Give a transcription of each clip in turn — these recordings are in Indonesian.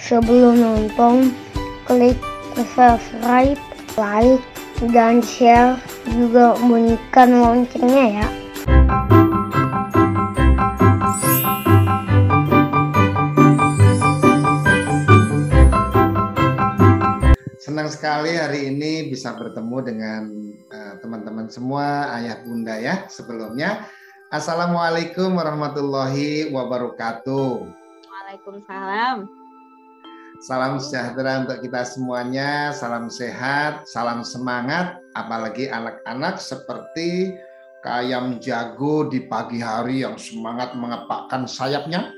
Sebelum nonton, klik subscribe, like, dan share, juga bunyikan loncengnya ya. Senang sekali hari ini bisa bertemu dengan teman-teman semua, ayah bunda ya. Sebelumnya, Assalamualaikum warahmatullahi wabarakatuh. Waalaikumsalam. Salam sejahtera untuk kita semuanya, salam sehat, salam semangat, apalagi anak-anak seperti ayam jago di pagi hari yang semangat mengepakkan sayapnya.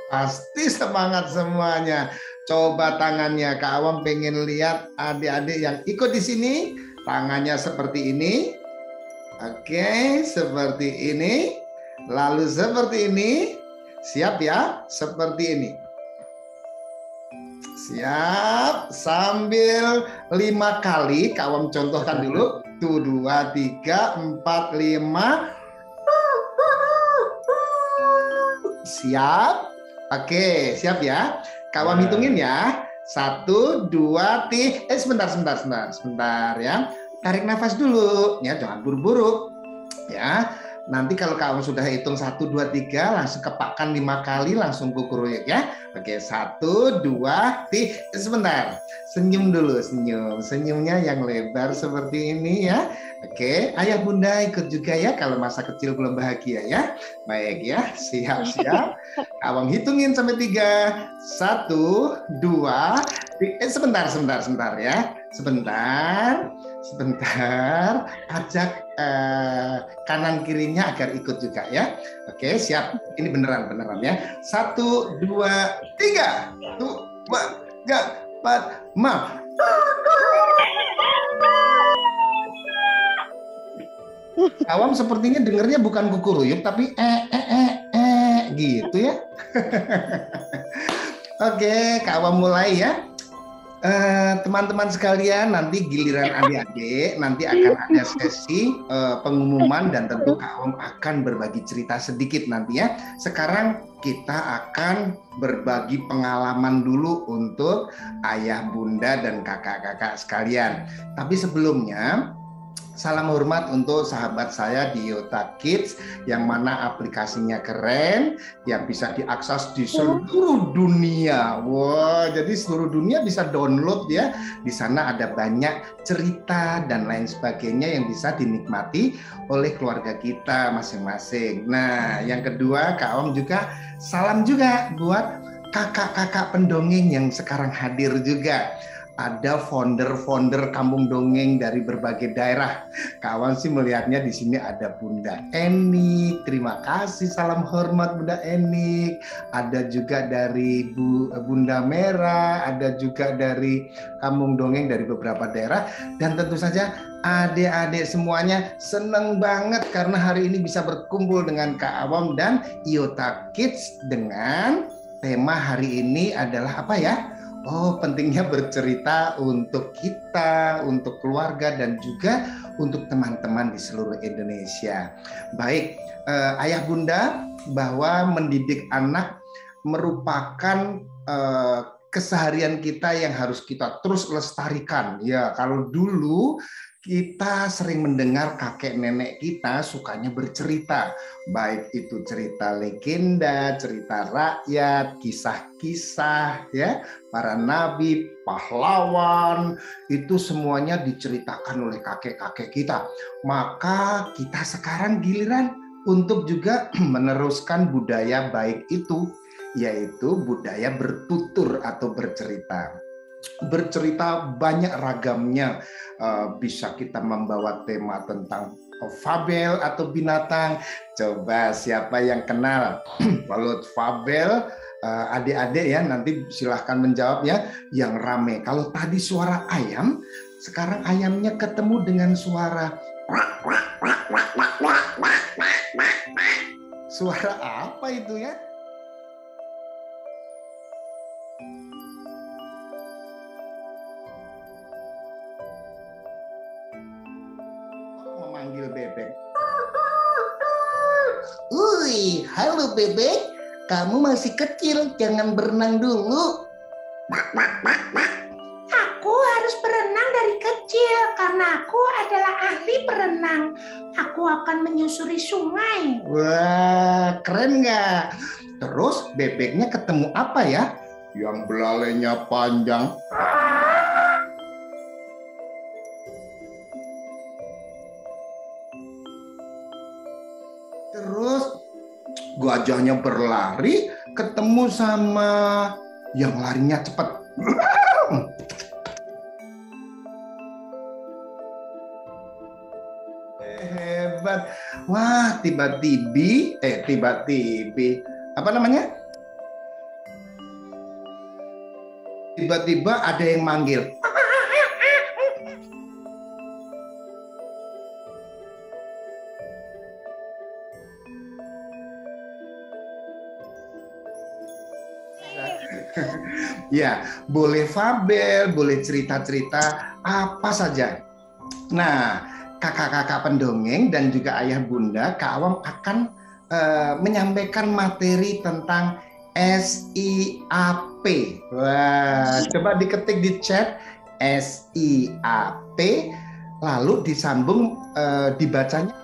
Pasti semangat semuanya. Coba tangannya, Kak Awam pengen lihat adik-adik yang ikut di sini. Tangannya seperti ini. Oke, seperti ini. Lalu seperti ini. Siap ya? Seperti ini. Siap. Sambil 5 kali. Kak Awam contohkan dulu. 1, 2, 3, 4, 5. Siap. Oke, siap ya. Kak Awam hitungin ya. 1, 2, 3. Sebentar ya. Tarik nafas dulu. Ya, jangan buru-buru. Ya. Nanti kalau Kak Awam sudah hitung 1, 2, 3, langsung kepakkan 5 kali, langsung kukuruyuk ya. Oke, 1, 2, 3. Sebentar. Senyum dulu, senyum. Senyumnya yang lebar seperti ini ya. Oke, ayah bunda ikut juga ya kalau masa kecil belum bahagia ya. Baik ya, siap-siap. Awam hitungin sampai 3. 1, 2, 3. Sebentar ya. Sebentar. Ajak kanan kirinya agar ikut juga ya. Oke, siap. Ini beneran ya. 1, 2, 3. 2, 3, 4, 5. Awam sepertinya dengernya bukan kukuruyuk tapi gitu ya. Oke, Kak Awam mulai ya. Teman-teman sekalian, nanti giliran adik-adik, nanti akan ada sesi pengumuman dan tentu Kak Awam akan berbagi cerita sedikit nanti ya. Sekarang kita akan berbagi pengalaman dulu untuk ayah bunda dan kakak-kakak sekalian. Tapi sebelumnya, salam hormat untuk sahabat saya di Yota Kids yang mana aplikasinya keren, yang bisa diakses di seluruh dunia. Wah, jadi seluruh dunia bisa download ya. Di sana ada banyak cerita dan lain sebagainya yang bisa dinikmati oleh keluarga kita masing-masing. Nah, yang kedua, Kak Awam juga salam juga buat kakak-kakak pendongeng yang sekarang hadir juga. Ada founder kampung dongeng dari berbagai daerah. Kawan sih melihatnya di sini ada Bunda Enik. Terima kasih, salam hormat Bunda Enik. Ada juga dari Bunda Merah, ada juga dari kampung dongeng dari beberapa daerah, dan tentu saja adik-adik semuanya senang banget karena hari ini bisa berkumpul dengan Kak Awam dan Yota Kids dengan tema hari ini adalah apa ya? Oh, pentingnya bercerita untuk kita, untuk keluarga, dan juga untuk teman-teman di seluruh Indonesia. Baik, ayah bunda, bahwa mendidik anak merupakan keseharian kita yang harus kita terus lestarikan. Ya, kalau dulu kita sering mendengar kakek nenek kita sukanya bercerita, baik itu cerita legenda, cerita rakyat, kisah-kisah ya, para nabi, pahlawan, itu semuanya diceritakan oleh kakek-kakek kita. Maka kita sekarang giliran untuk juga meneruskan budaya baik itu, yaitu budaya bertutur atau bercerita. Bercerita banyak ragamnya, bisa kita membawa tema tentang fabel atau binatang. Coba siapa yang kenal kalau fabel, adik-adik ya, nanti silahkan menjawab ya yang rame. Kalau tadi suara ayam, sekarang ayamnya ketemu dengan suara apa itu ya? Memanggil bebek. Halo bebek, kamu masih kecil, jangan berenang dulu. Aku harus berenang dari kecil karena aku adalah ahli berenang. Aku akan menyusuri sungai. Wah, keren nggak? Terus bebeknya ketemu apa ya? Yang belalainya panjang. Terus gajahnya berlari ketemu sama yang larinya cepat. Hebat. Wah, tiba-tiba apa namanya? Tiba-tiba ada yang manggil. Ya, boleh fabel, boleh cerita-cerita apa saja. Nah, kakak-kakak pendongeng dan juga ayah bunda, Kak Awam akan menyampaikan materi tentang SIAP. Wah, coba diketik di chat SIAP, lalu disambung dibacanya.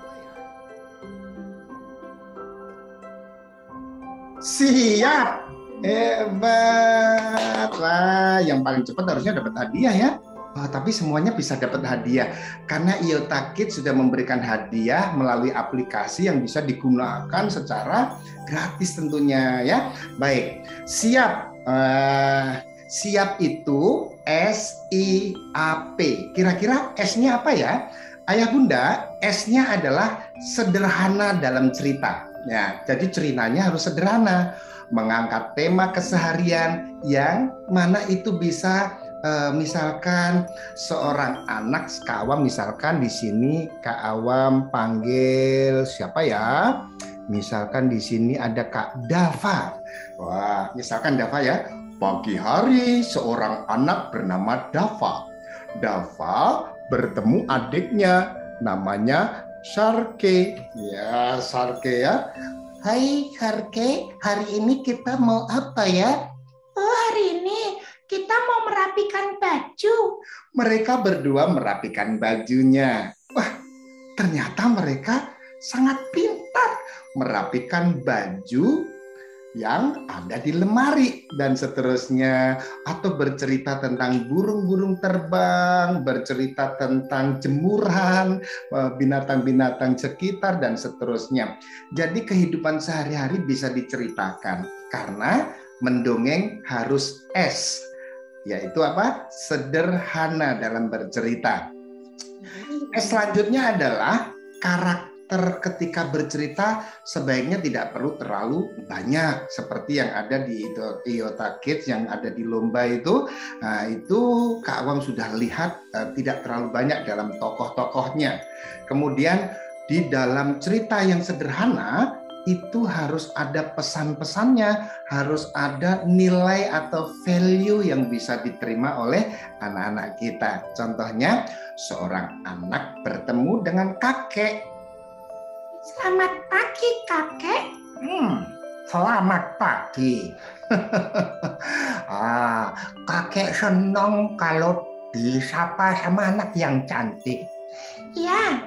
Siap. Hebat. Wah, yang paling cepat harusnya dapat hadiah ya. Tapi semuanya bisa dapat hadiah karena Iota Kids sudah memberikan hadiah melalui aplikasi yang bisa digunakan secara gratis tentunya ya. Baik, siap. Siap itu SIAP. Kira-kira S-nya apa ya? Ayah bunda, S-nya adalah sederhana dalam cerita. Ya, jadi ceritanya harus sederhana. Mengangkat tema keseharian yang mana itu bisa misalkan seorang anak Kak Awam, misalkan di sini Kak Awam panggil siapa ya? Misalkan di sini ada Kak Dava. Wah, misalkan Dava ya. Pagi hari seorang anak bernama Dava. Dava bertemu adiknya namanya Sarke. Ya, Sarke ya. Hai Sarke, hari ini kita mau apa ya? Oh, hari ini kita mau merapikan baju. Mereka berdua merapikan bajunya. Wah, ternyata mereka sangat pintar merapikan baju yang ada di lemari dan seterusnya, atau bercerita tentang burung-burung terbang, bercerita tentang jemuran, binatang-binatang sekitar dan seterusnya. Jadi kehidupan sehari-hari bisa diceritakan karena mendongeng harus S, yaitu apa? Sederhana dalam bercerita. Selanjutnya adalah karakter ketika bercerita sebaiknya tidak perlu terlalu banyak seperti yang ada di Iota Kids yang ada di lomba itu. Nah, itu Kak Awam sudah lihat tidak terlalu banyak dalam tokoh-tokohnya. Kemudian di dalam cerita yang sederhana itu harus ada pesan-pesannya, harus ada nilai atau value yang bisa diterima oleh anak-anak kita. Contohnya, seorang anak bertemu dengan kakek. Selamat pagi, kakek. Selamat pagi. Kakek senang kalau disapa sama anak yang cantik. Ya,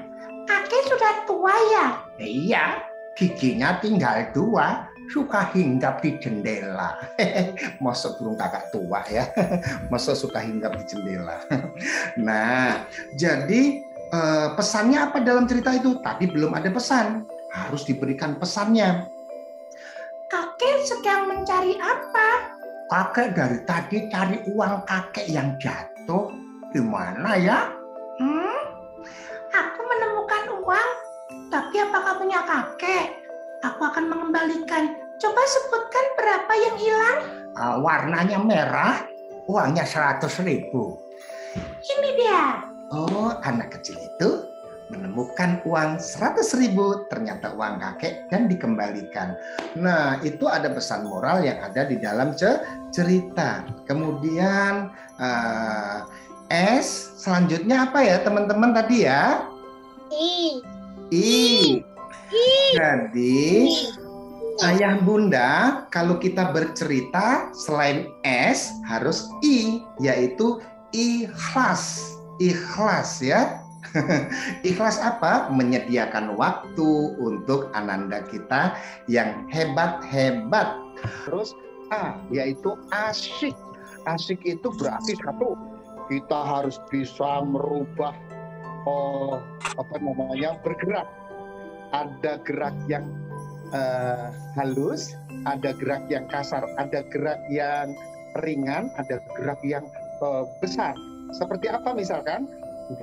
kakek sudah tua ya? Iya, giginya tinggal 2, suka hinggap di jendela. Masa burung kakak tua ya? Masa suka hinggap di jendela? Nah, jadi pesannya apa dalam cerita itu? Tadi belum ada pesan, harus diberikan pesannya. Kakek sedang mencari apa? Kakek dari tadi cari uang kakek yang jatuh. Gimana ya? Aku menemukan uang, tapi apakah punya kakek? Aku akan mengembalikan. Coba sebutkan berapa yang hilang? Warnanya merah, uangnya 100.000. Ini dia. Oh, anak kecil itu menemukan uang 100.000, ternyata uang kakek dan dikembalikan. Nah, itu ada pesan moral yang ada di dalam cerita. Kemudian S, selanjutnya apa ya teman-teman tadi ya? I. Jadi Ayah bunda, kalau kita bercerita selain S harus I, yaitu ikhlas. Ikhlas ya. Ikhlas apa? Menyediakan waktu untuk ananda kita yang hebat-hebat. Terus A, yaitu asyik. Asyik itu berarti satu, kita harus bisa merubah bergerak. Ada gerak yang halus, ada gerak yang kasar, ada gerak yang ringan, ada gerak yang besar. Seperti apa misalkan?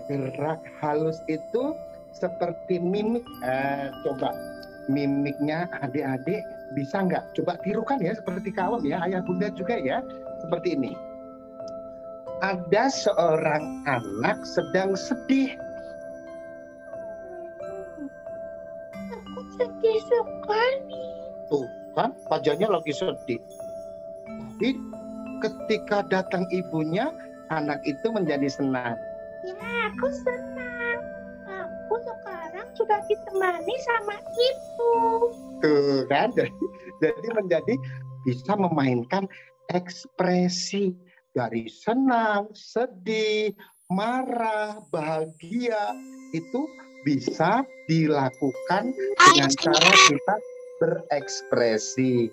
Gerak halus itu seperti mimik. Coba mimiknya adik-adik bisa nggak? Coba tirukan ya, seperti kawan ya, ayah bunda juga ya. Seperti ini. Ada seorang anak sedang sedih. Sedih sekali. Tuh kan, wajahnya lagi sedih. Tapi ketika datang ibunya, anak itu menjadi senang. Ya, aku senang. Aku sekarang sudah ditemani sama ibu. Tuh kan, jadi menjadi bisa memainkan ekspresi dari senang, sedih, marah, bahagia, itu bisa dilakukan dengan cara kita berekspresi.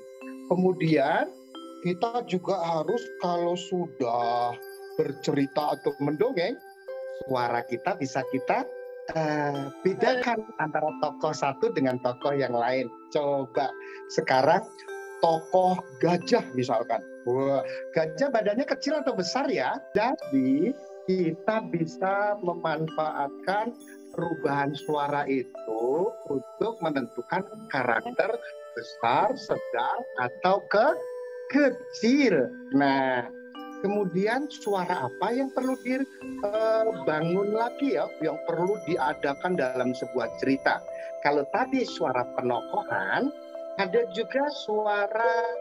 Kemudian kita juga harus kalau sudah bercerita atau mendongeng, suara kita bisa kita bedakan antara tokoh satu dengan tokoh yang lain. Coba sekarang tokoh gajah misalkan. Wah, gajah badannya kecil atau besar ya? Jadi kita bisa memanfaatkan perubahan suara itu untuk menentukan karakter besar, sedang, atau kecil. Nah, kemudian suara apa yang perlu dibangun lagi ya, yang perlu diadakan dalam sebuah cerita. Kalau tadi suara penokohan, ada juga suara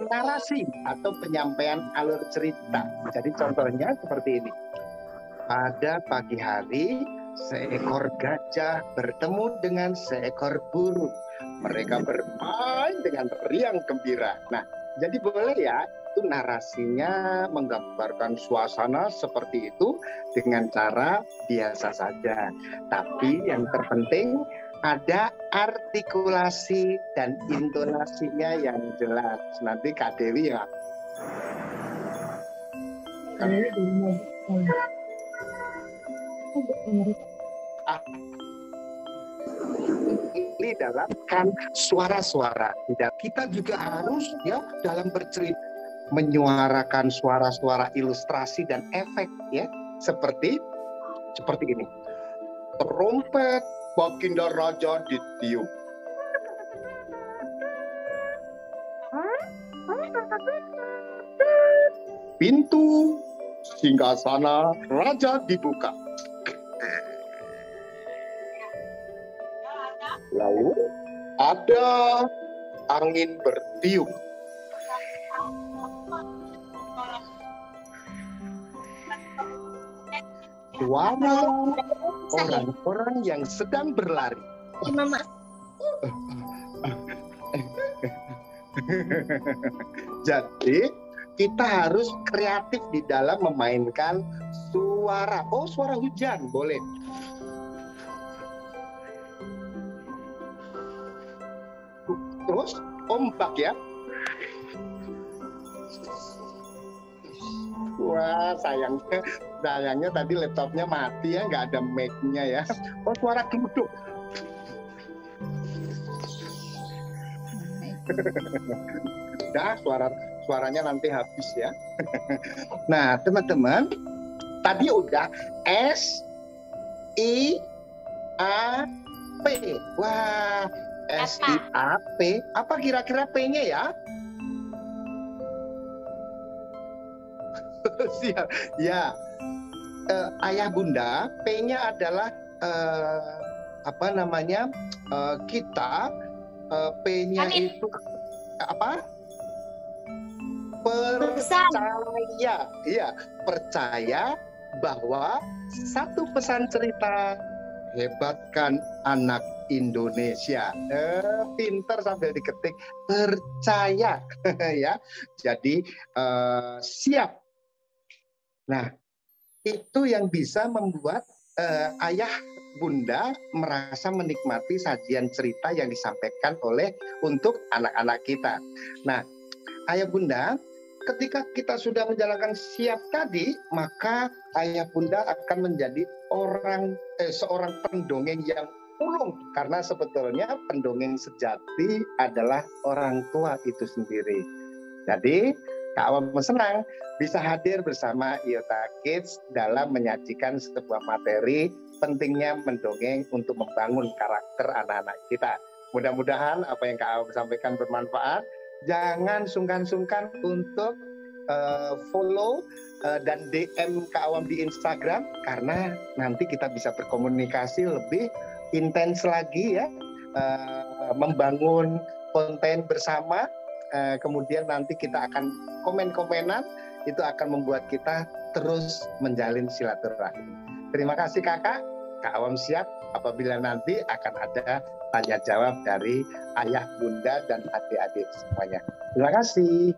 narasi atau penyampaian alur cerita. Jadi contohnya seperti ini. Pada pagi hari, seekor gajah bertemu dengan seekor burung. Mereka bermain dengan riang gembira. Nah, jadi boleh ya, itu narasinya menggambarkan suasana seperti itu dengan cara biasa saja. Tapi yang terpenting ada artikulasi dan intonasinya yang jelas. Nanti Kak Dewi ya. Ini dalam kan suara-suara. Kita juga harus ya dalam bercerita menyuarakan suara-suara ilustrasi dan efek ya, seperti ini. Trompet Baginda Raja ditiup. Pintu singgasana raja dibuka. Lalu ada angin bertiup. Suara orang-orang yang sedang berlari. Mama. Jadi kita harus kreatif di dalam memainkan suara. Oh, suara hujan boleh. Terus ombak ya. Wah, sayangnya tadi laptopnya mati ya, nggak ada mic-nya ya. Oh, suara geluduk. Udah, suaranya nanti habis ya. Nah, teman-teman, tadi udah S, I, A, P. Wah, S, I, A, P. Apa kira-kira P-nya ya? Siap. Ya, ayah bunda, P-nya adalah kita, P-nya itu apa? Percaya. Iya, percaya bahwa satu pesan cerita, hebatkan anak Indonesia. Pinter sambil diketik, percaya ya. Jadi siap. Nah, itu yang bisa membuat ayah bunda merasa menikmati sajian cerita yang disampaikan untuk anak-anak kita. Nah, ayah bunda, ketika kita sudah menjalankan siap tadi, maka ayah bunda akan menjadi seorang pendongeng yang ulung, karena sebetulnya pendongeng sejati adalah orang tua itu sendiri. Jadi Kak Awam senang bisa hadir bersama IOTA Kids dalam menyajikan sebuah materi pentingnya mendongeng untuk membangun karakter anak-anak kita. Mudah-mudahan apa yang Kak Awam sampaikan bermanfaat. Jangan sungkan-sungkan untuk follow dan DM Kak Awam di Instagram, karena nanti kita bisa berkomunikasi lebih intens lagi ya, membangun konten bersama. Kemudian nanti kita akan komen-komenan, itu akan membuat kita terus menjalin silaturahmi. Terima kasih kakak, Kak Awam siap apabila nanti akan ada tanya jawab dari ayah, bunda, dan adik-adik semuanya. Terima kasih.